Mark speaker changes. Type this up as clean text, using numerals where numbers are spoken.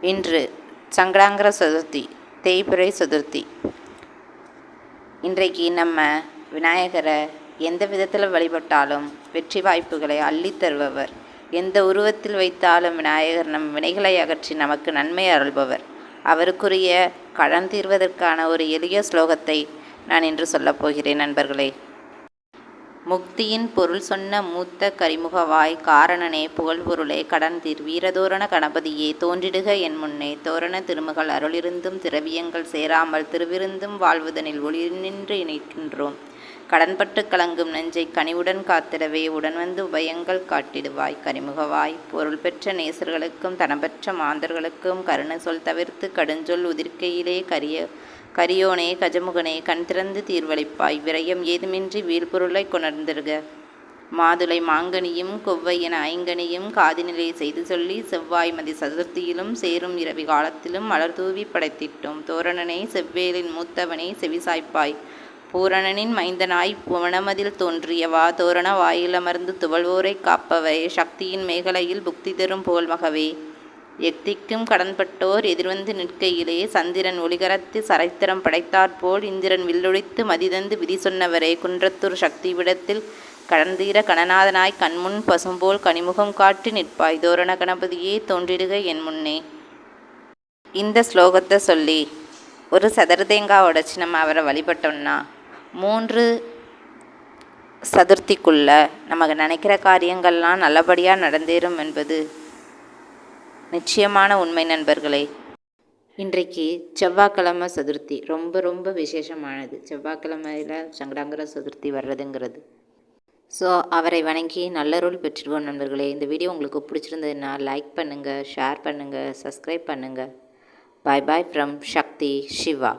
Speaker 1: இன்று சங்கடாங்கர சதுர்த்தி, தேய்பிறை சதுர்த்தி. இன்றைக்கு நம்ம விநாயகரை எந்த விதத்தில் வழிபட்டாலும் வெற்றி வாய்ப்புகளை அள்ளித் தருபவர். எந்த உருவத்தில் வைத்தாலும் விநாயகர் நம் வினைகளை அகற்றி நமக்கு நன்மை அருள்பவர். அவருக்குரிய கடன் தீர்வதற்கான ஒரு எளிய ஸ்லோகத்தை நான் இன்று சொல்லப்போகிறேன் நண்பர்களே. முக்தியின் பொருள் சொன்ன மூத்த கரிமுகவாய் காரணனே புகழ்பொருளே கடன்தீர் வீரதோரண கணபதியே தோன்றிடுக என் முன்னே தோரண திருமகள் அருளிருந்தும் திரவியங்கள் சேராமல் திருவிருந்தும் வாழ்வுதனில் ஒளி நின்று நிற்கின்றோம். கடன்பட்டு கலங்கும் நெஞ்சை கனிவுடன் காத்திடவே உடன் வந்து உபயங்கள் காட்டிடுவாய் கரிமுகவாய். பொருள் பெற்ற நேசர்களுக்கும் தனப்பெற்ற மாந்தர்களுக்கும் கருணை சொல் தவிர்த்து கடுஞ்சொல் உதிர்க்கையிலே கரியோனே கஜமுகனே கண் திறந்து தீர்வளிப்பாய் விரயம் ஏதுமின்றி வீழ்பொருளை கொணர்ந்திருக. மாதுளை மாங்கனியும் கொவ்வை என ஐங்கனியும் காதினிலே செய்து சொல்லி செவ்வாய் மதி சதுர்த்தியிலும் சேரும் இரவி காலத்திலும் மலர் தூவி படைத்திட்டோம். தோரணனே செவ்வேலின் மூத்தவனே செவிசாய்ப்பாய் பூரணனின் மைந்தனாய் புவனமதில் தோன்றியவா தோரண வாயிலமர்ந்து துவள்வோரை காப்பவரே சக்தியின் மேகலையில் புக்தி தரும் புகழ்மகவே. எக்திக்கும் கடன்பட்டோர் எதிர்வந்து நிற்கையிலே சந்திரன் ஒளிகரத்து சரைத்திரம் படைத்தாற்போல் இந்திரன் வில்லொழித்து மதிதந்து விதி சொன்னவரே குன்றத்தூர் சக்தி விடத்தில் கடந்தீர கணநாதனாய் கண்முன் பசும்போல் கனிமுகம் காட்டி நிற்பாய் தோரண கணபதியே தோன்றிடுக என் முன்னே. இந்த ஸ்லோகத்தை சொல்லி ஒரு சதுர தேங்காய் உடைச்சி நம்ம அவரை வழிபட்டோம்னா 3 சதுர்த்திக்குள்ள நமக்கு நினைக்கிற காரியங்கள்லாம் நல்லபடியாக நடந்தேறும் என்பது நிச்சயமான உண்மை நண்பர்களே. இன்றைக்கு செவ்வாய்க்கிழமை சதுர்த்தி ரொம்ப விசேஷமானது. செவ்வாய்க்கிழமையில் சங்கடாங்கர சதுர்த்தி வர்றதுங்கிறது. ஸோ அவரை வணங்கி நல்லருள் பெற்றுடுவோம் நண்பர்களே. இந்த வீடியோ உங்களுக்கு பிடிச்சிருந்ததுன்னா லைக் பண்ணுங்கள், ஷேர் பண்ணுங்கள், சப்ஸ்கிரைப் பண்ணுங்கள். பாய் பாய் ஃப்ரம் சக்தி சிவா.